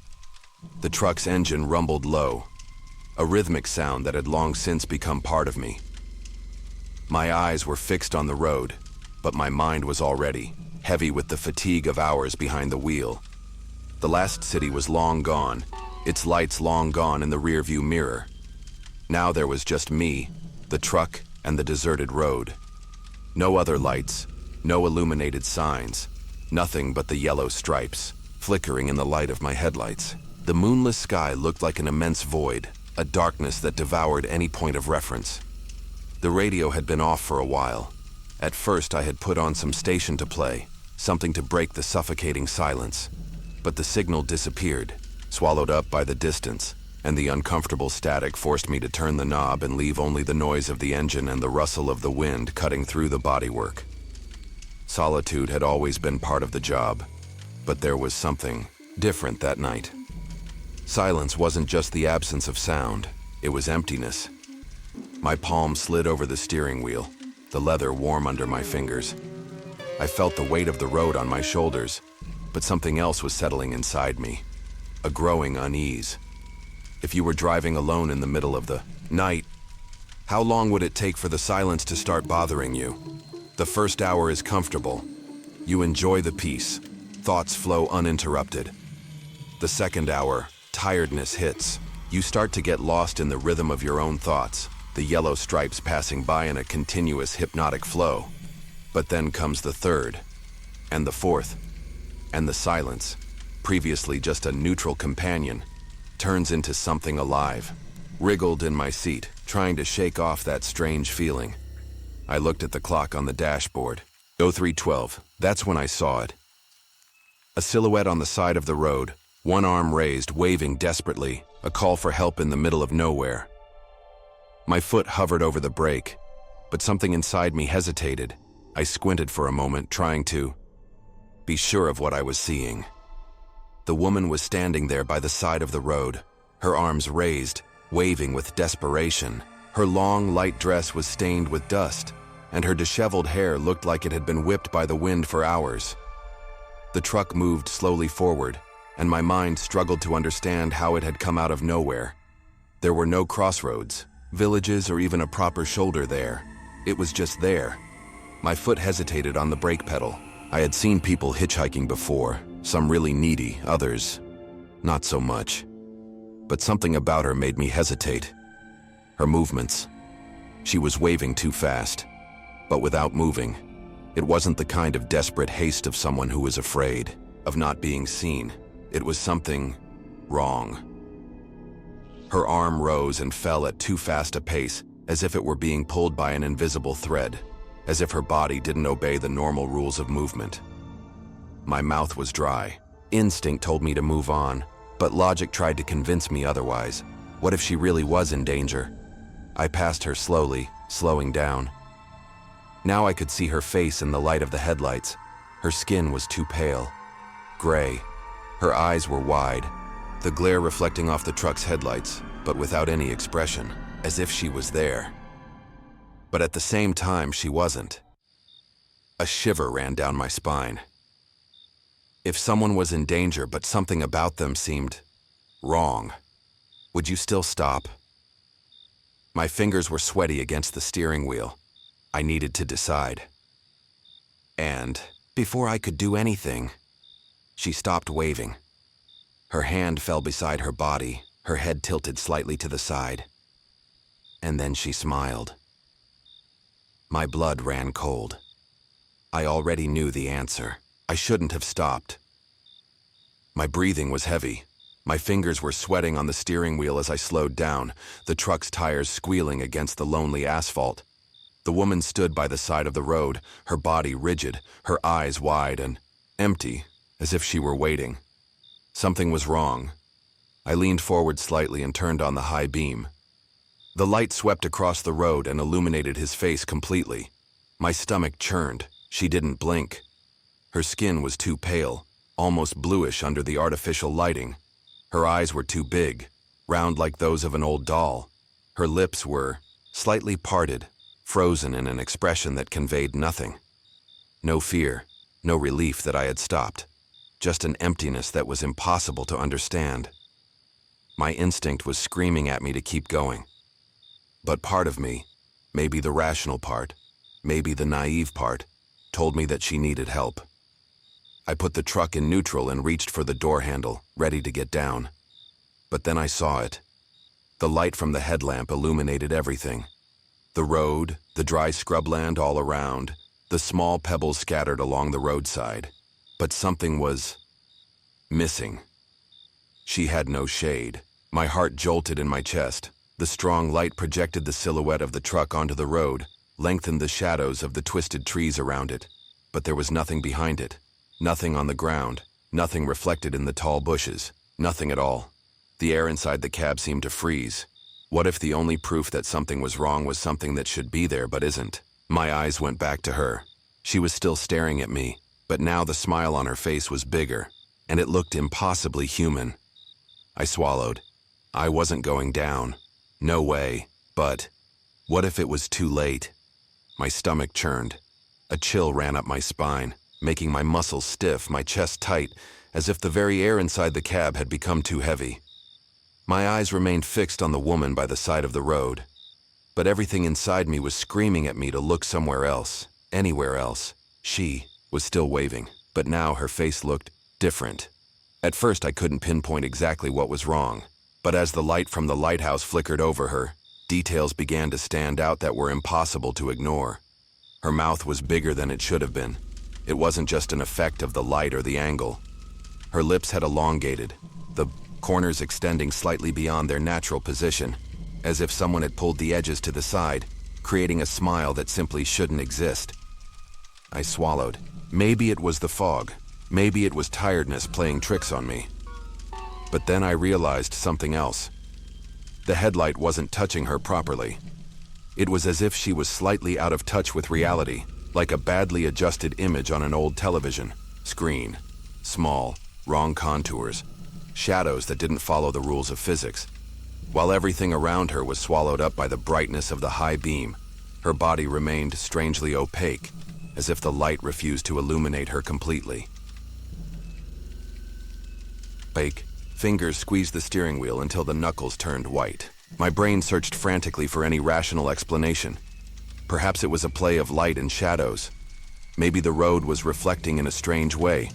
The truck's engine rumbled low, a rhythmic sound that had long since become part of me. My eyes were fixed on the road, but my mind was already heavy with the fatigue of hours behind the wheel. The last city was long gone, its lights long gone in the rearview mirror. Now there was just me, the truck, and the deserted road. No other lights, no illuminated signs, nothing but the yellow stripes, flickering in the light of my headlights. The moonless sky looked like an immense void, a darkness that devoured any point of reference. The radio had been off for a while. At first I had put on some station to play, something to break the suffocating silence. But the signal disappeared, swallowed up by the distance, and the uncomfortable static forced me to turn the knob and leave only the noise of the engine and the rustle of the wind cutting through the bodywork. Solitude had always been part of the job, but there was something different that night. Silence wasn't just the absence of sound, it was emptiness. My palm slid over the steering wheel, the leather warm under my fingers. I felt the weight of the road on my shoulders, but something else was settling inside me, a growing unease. If you were driving alone in the middle of the night, how long would it take for the silence to start bothering you? The first hour is comfortable. You enjoy the peace. Thoughts flow uninterrupted. The second hour, tiredness hits. You start to get lost in the rhythm of your own thoughts, the yellow stripes passing by in a continuous hypnotic flow. But then comes the third, and the fourth, and the silence, previously just a neutral companion, turns into something alive. Wriggled in my seat, trying to shake off that strange feeling. I looked at the clock on the dashboard. 03:12, that's when I saw it. A silhouette on the side of the road, one arm raised, waving desperately, a call for help in the middle of nowhere. My foot hovered over the brake, but something inside me hesitated. I squinted for a moment, trying to be sure of what I was seeing. The woman was standing there by the side of the road, her arms raised, waving with desperation. Her long, light dress was stained with dust, and her disheveled hair looked like it had been whipped by the wind for hours. The truck moved slowly forward, and my mind struggled to understand how it had come out of nowhere. There were no crossroads, villages, or even a proper shoulder there. It was just there. My foot hesitated on the brake pedal. I had seen people hitchhiking before, some really needy, others not so much. But something about her made me hesitate. Her movements. She was waving too fast, but without moving. It wasn't the kind of desperate haste of someone who was afraid of not being seen. It was something wrong. Her arm rose and fell at too fast a pace, as if it were being pulled by an invisible thread, as if her body didn't obey the normal rules of movement. My mouth was dry. Instinct told me to move on, but logic tried to convince me otherwise. What if she really was in danger? I passed her slowly, slowing down. Now I could see her face in the light of the headlights. Her skin was too pale, gray. Her eyes were wide, the glare reflecting off the truck's headlights, but without any expression, as if she was there. But at the same time, she wasn't. A shiver ran down my spine. If someone was in danger, but something about them seemed wrong, would you still stop? My fingers were sweaty against the steering wheel. I needed to decide. And before I could do anything, she stopped waving. Her hand fell beside her body, her head tilted slightly to the side. And then she smiled. My blood ran cold. I already knew the answer. I shouldn't have stopped. My breathing was heavy. My fingers were sweating on the steering wheel as I slowed down, the truck's tires squealing against the lonely asphalt. The woman stood by the side of the road, her body rigid, her eyes wide and empty, as if she were waiting. Something was wrong. I leaned forward slightly and turned on the high beam. The light swept across the road and illuminated his face completely. My stomach churned. She didn't blink. Her skin was too pale, almost bluish under the artificial lighting. Her eyes were too big, round like those of an old doll. Her lips were slightly parted, frozen in an expression that conveyed nothing. No fear, no relief that I had stopped. Just an emptiness that was impossible to understand. My instinct was screaming at me to keep going. But part of me, maybe the rational part, maybe the naive part, told me that she needed help. I put the truck in neutral and reached for the door handle, ready to get down. But then I saw it. The light from the headlamp illuminated everything. The road, the dry scrubland all around, the small pebbles scattered along the roadside. But something was missing. She had no shade. My heart jolted in my chest. The strong light projected the silhouette of the truck onto the road, lengthened the shadows of the twisted trees around it. But there was nothing behind it. Nothing on the ground. Nothing reflected in the tall bushes. Nothing at all. The air inside the cab seemed to freeze. What if the only proof that something was wrong was something that should be there but isn't? My eyes went back to her. She was still staring at me. But now the smile on her face was bigger, and it looked impossibly human. I swallowed. I wasn't going down. No way. But what if it was too late? My stomach churned. A chill ran up my spine, making my muscles stiff, my chest tight, as if the very air inside the cab had become too heavy. My eyes remained fixed on the woman by the side of the road. But everything inside me was screaming at me to look somewhere else, anywhere else. She was still waving, but now her face looked different. At first I couldn't pinpoint exactly what was wrong, but as the light from the lighthouse flickered over her, details began to stand out that were impossible to ignore. Her mouth was bigger than it should have been. It wasn't just an effect of the light or the angle. Her lips had elongated, the corners extending slightly beyond their natural position, as if someone had pulled the edges to the side, creating a smile that simply shouldn't exist. I swallowed. Maybe it was the fog. Maybe it was tiredness playing tricks on me. But then I realized something else. The headlight wasn't touching her properly. It was as if she was slightly out of touch with reality, like a badly adjusted image on an old television screen. Small, wrong contours, shadows that didn't follow the rules of physics. While everything around her was swallowed up by the brightness of the high beam, her body remained strangely opaque, as if the light refused to illuminate her completely. Fingers squeezed the steering wheel until the knuckles turned white. My brain searched frantically for any rational explanation. Perhaps it was a play of light and shadows. Maybe the road was reflecting in a strange way.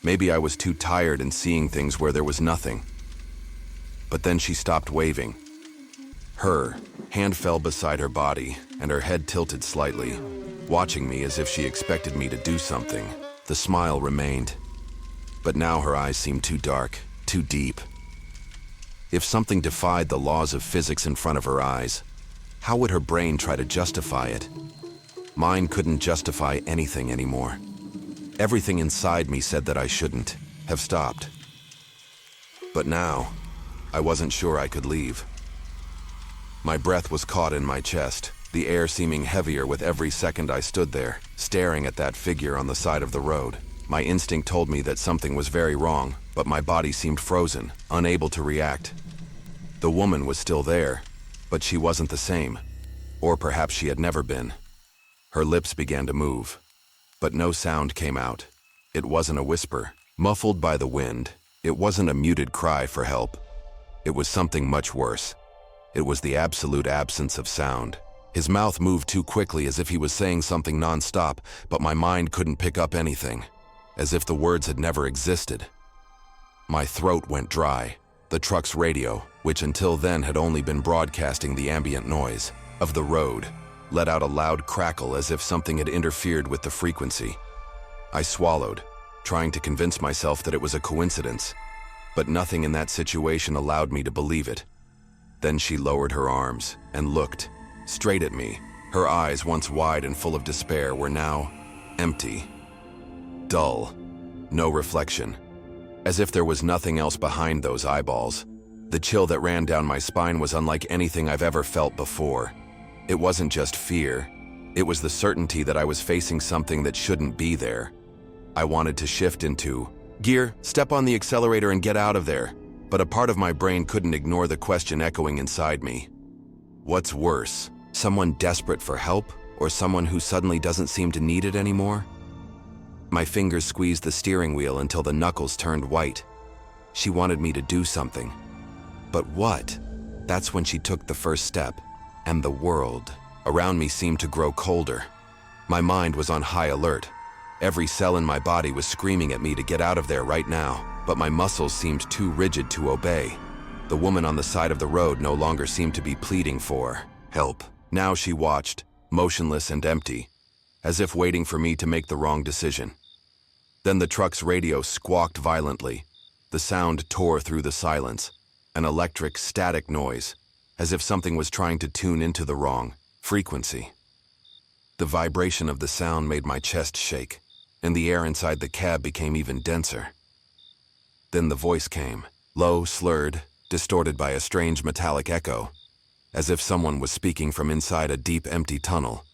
Maybe I was too tired and seeing things where there was nothing. But then she stopped waving. Her hand fell beside her body, and her head tilted slightly, watching me as if she expected me to do something. The smile remained. But now her eyes seemed too dark, too deep. If something defied the laws of physics in front of her eyes, how would her brain try to justify it? Mine couldn't justify anything anymore. Everything inside me said that I shouldn't have stopped. But now, I wasn't sure I could leave. My breath was caught in my chest. the air seeming heavier with every second I stood there, staring at that figure on the side of the road. My instinct told me that something was very wrong, but my body seemed frozen, unable to react. The woman was still there, but she wasn't the same. Or perhaps she had never been. Her lips began to move, but no sound came out. It wasn't a whisper, muffled by the wind. It wasn't a muted cry for help. It was something much worse. It was the absolute absence of sound. His mouth moved too quickly as if he was saying something non-stop, but my mind couldn't pick up anything, as if the words had never existed. My throat went dry. The truck's radio, which until then had only been broadcasting the ambient noise of the road, let out a loud crackle as if something had interfered with the frequency. I swallowed, trying to convince myself that it was a coincidence, but nothing in that situation allowed me to believe it. Then she lowered her arms and looked straight at me. Her eyes, once wide and full of despair, were now empty, dull, no reflection, as if there was nothing else behind those eyeballs. The chill that ran down my spine was unlike anything I've ever felt before. It wasn't just fear. It was the certainty that I was facing something that shouldn't be there. I wanted to shift into gear, step on the accelerator and get out of there, but a part of my brain couldn't ignore the question echoing inside me. What's worse, someone desperate for help, or someone who suddenly doesn't seem to need it anymore? My fingers squeezed the steering wheel until the knuckles turned white. She wanted me to do something. But what? That's when she took the first step, and the world around me seemed to grow colder. My mind was on high alert. Every cell in my body was screaming at me to get out of there right now, but my muscles seemed too rigid to obey. The woman on the side of the road no longer seemed to be pleading for help. Now she watched, motionless and empty, as if waiting for me to make the wrong decision. Then the truck's radio squawked violently. The sound tore through the silence, an electric, static noise, as if something was trying to tune into the wrong frequency. The vibration of the sound made my chest shake, and the air inside the cab became even denser. Then the voice came, low, slurred, distorted by a strange metallic echo, as if someone was speaking from inside a deep, empty tunnel.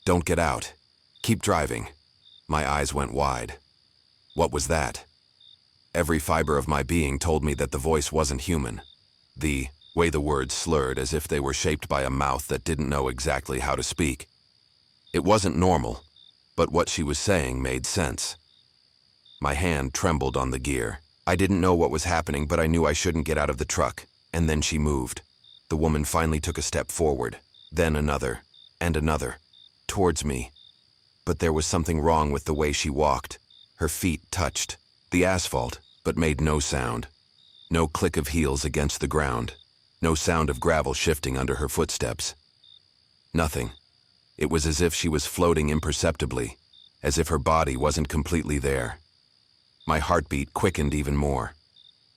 "Don't get out. Keep driving." My eyes went wide. What was that? Every fiber of my being told me that the voice wasn't human. The way the words slurred as if they were shaped by a mouth that didn't know exactly how to speak. It wasn't normal, but what she was saying made sense. My hand trembled on the gear. I didn't know what was happening, but I knew I shouldn't get out of the truck. And then she moved. The woman finally took a step forward, then another, and another, towards me. But there was something wrong with the way she walked. Her feet touched the asphalt, but made no sound. No click of heels against the ground. No sound of gravel shifting under her footsteps. Nothing. It was as if she was floating imperceptibly, as if her body wasn't completely there. My heartbeat quickened even more.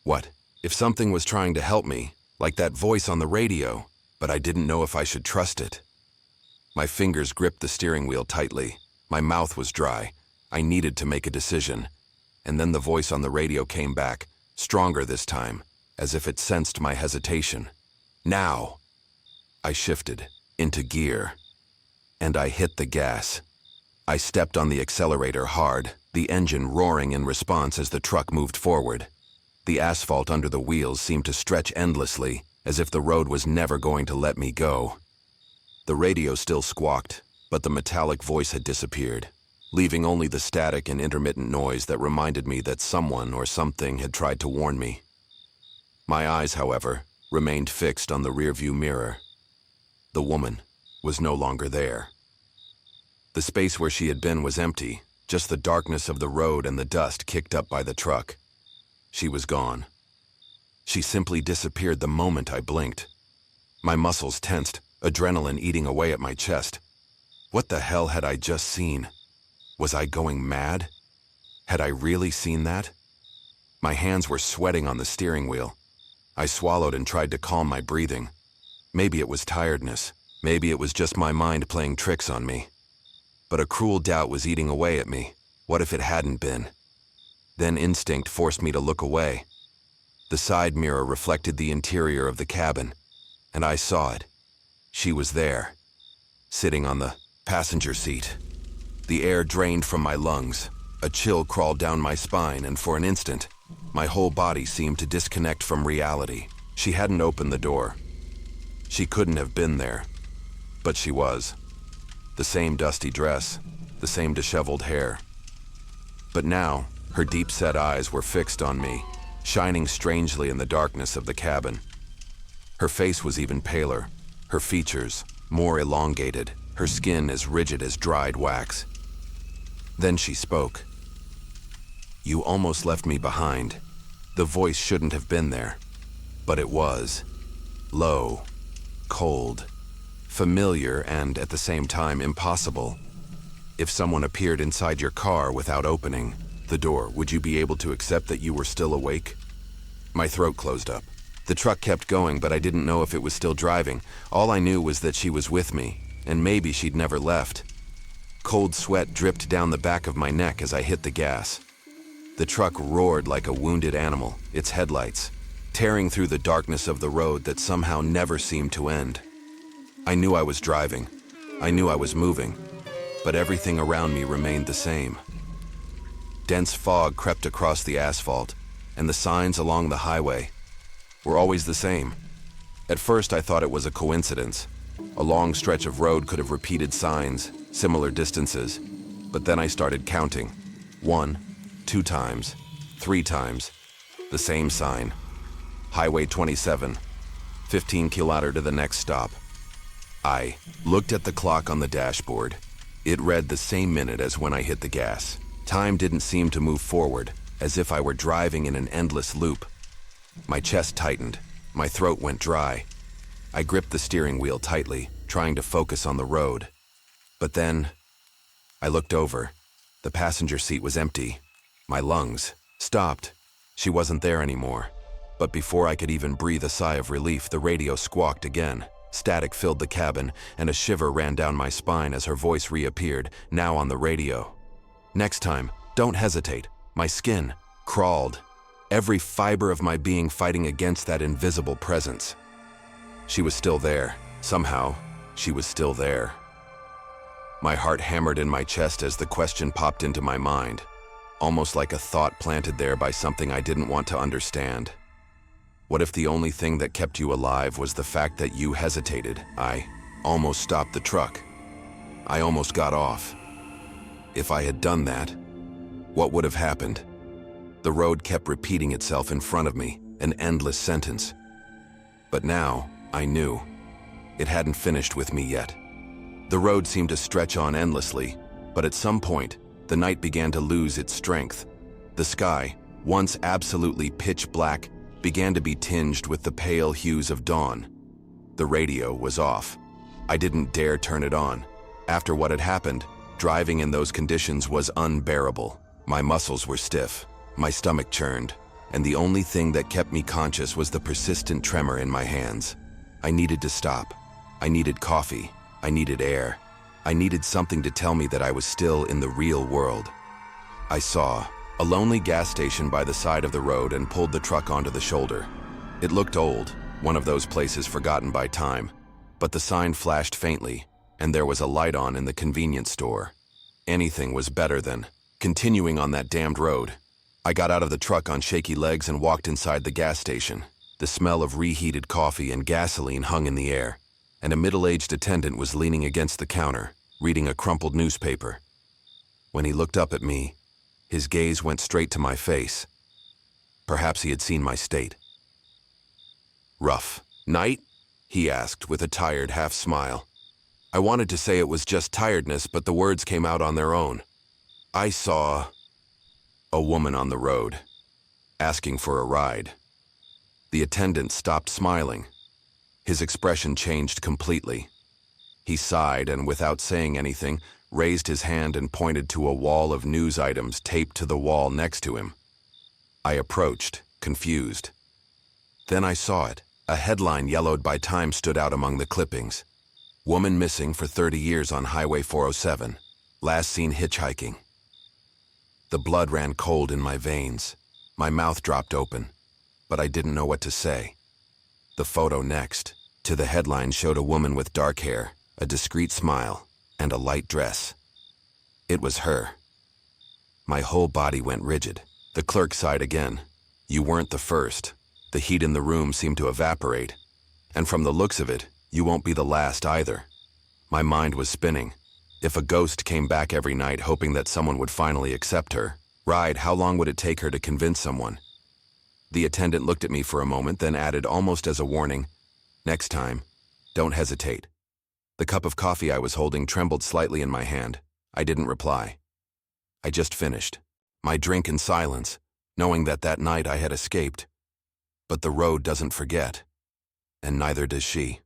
What if something was trying to help me, like that voice on the radio, but I didn't know if I should trust it? My fingers gripped the steering wheel tightly. My mouth was dry. I needed to make a decision. And then the voice on the radio came back, stronger this time, as if it sensed my hesitation. Now! I shifted into gear, and I hit the gas. I stepped on the accelerator hard, the engine roaring in response as the truck moved forward. The asphalt under the wheels seemed to stretch endlessly, as if the road was never going to let me go. The radio still squawked, but the metallic voice had disappeared, leaving only the static and intermittent noise that reminded me that someone or something had tried to warn me. My eyes, however, remained fixed on the rearview mirror. The woman was no longer there. The space where she had been was empty, just the darkness of the road and the dust kicked up by the truck. She was gone. She simply disappeared the moment I blinked. My muscles tensed, adrenaline eating away at my chest. What the hell had I just seen? Was I going mad? Had I really seen that? My hands were sweating on the steering wheel. I swallowed and tried to calm my breathing. Maybe it was tiredness. Maybe it was just my mind playing tricks on me. But a cruel doubt was eating away at me. What if it hadn't been? Then instinct forced me to look away. The side mirror reflected the interior of the cabin, and I saw it. She was there, sitting on the passenger seat. The air drained from my lungs. A chill crawled down my spine, and for an instant, my whole body seemed to disconnect from reality. She hadn't opened the door. She couldn't have been there. But she was. The same dusty dress, the same disheveled hair. But now, her deep-set eyes were fixed on me, shining strangely in the darkness of the cabin. Her face was even paler, her features more elongated, her skin as rigid as dried wax. Then she spoke. "You almost left me behind." The voice shouldn't have been there, but it was. Low, cold, familiar, and at the same time impossible. If someone appeared inside your car without opening the door, would you be able to accept that you were still awake? My throat closed up. The truck kept going, but I didn't know if it was still driving. All I knew was that she was with me, and maybe she'd never left. Cold sweat dripped down the back of my neck as I hit the gas. The truck roared like a wounded animal, its headlights tearing through the darkness of the road that somehow never seemed to end. I knew I was driving. I knew I was moving, but everything around me remained the same. Dense fog crept across the asphalt, and the signs along the highway were always the same. At first, I thought it was a coincidence. A long stretch of road could have repeated signs, similar distances, but then I started counting. 1, 2 times, 3 times, the same sign. Highway 27, 15 km to the next stop. I looked at the clock on the dashboard. It read the same minute as when I hit the gas. Time didn't seem to move forward, as if I were driving in an endless loop. My chest tightened. My throat went dry. I gripped the steering wheel tightly, trying to focus on the road. But then, I looked over. The passenger seat was empty. My lungs stopped. She wasn't there anymore. But before I could even breathe a sigh of relief, the radio squawked again. Static filled the cabin, and a shiver ran down my spine as her voice reappeared, now on the radio. "Next time, don't hesitate." My skin crawled, every fiber of my being fighting against that invisible presence. She was still there. Somehow, she was still there. My heart hammered in my chest as the question popped into my mind, almost like a thought planted there by something I didn't want to understand. What if the only thing that kept you alive was the fact that you hesitated? I almost stopped the truck. I almost got off. If I had done that, what would have happened? The road kept repeating itself in front of me, an endless sentence. But now, I knew. It hadn't finished with me yet. The road seemed to stretch on endlessly, but at some point, the night began to lose its strength. The sky, once absolutely pitch black, began to be tinged with the pale hues of dawn. The radio was off. I didn't dare turn it on. After what had happened, driving in those conditions was unbearable. My muscles were stiff, my stomach churned, and the only thing that kept me conscious was the persistent tremor in my hands. I needed to stop. I needed coffee. I needed air. I needed something to tell me that I was still in the real world. I saw a lonely gas station by the side of the road and pulled the truck onto the shoulder. It looked old, one of those places forgotten by time, but the sign flashed faintly, and there was a light on in the convenience store. Anything was better than continuing on that damned road. I got out of the truck on shaky legs and walked inside the gas station. The smell of reheated coffee and gasoline hung in the air, and a middle-aged attendant was leaning against the counter, reading a crumpled newspaper. When he looked up at me, his gaze went straight to my face. Perhaps he had seen my state. "Rough night?" he asked with a tired half-smile. I wanted to say it was just tiredness, but the words came out on their own. I saw a woman on the road, asking for a ride. The attendant stopped smiling. His expression changed completely. He sighed and, without saying anything, raised his hand and pointed to a wall of news items taped to the wall next to him. I approached, confused. Then I saw it. A headline yellowed by time stood out among the clippings. "Woman missing for 30 years on Highway 407. Last seen hitchhiking." The blood ran cold in my veins. My mouth dropped open, but I didn't know what to say. The photo next to the headline showed a woman with dark hair, a discreet smile, and a light dress. It was her. My whole body went rigid. The clerk sighed again. You weren't the first. The heat in the room seemed to evaporate. And from the looks of it, you won't be the last either. My mind was spinning. If a ghost came back every night hoping that someone would finally accept her, right, how long would it take her to convince someone? The attendant looked at me for a moment, then added almost as a warning, next time, don't hesitate. The cup of coffee I was holding trembled slightly in my hand. I didn't reply. I just finished my drink in silence, knowing that that night I had escaped. But the road doesn't forget, and neither does she.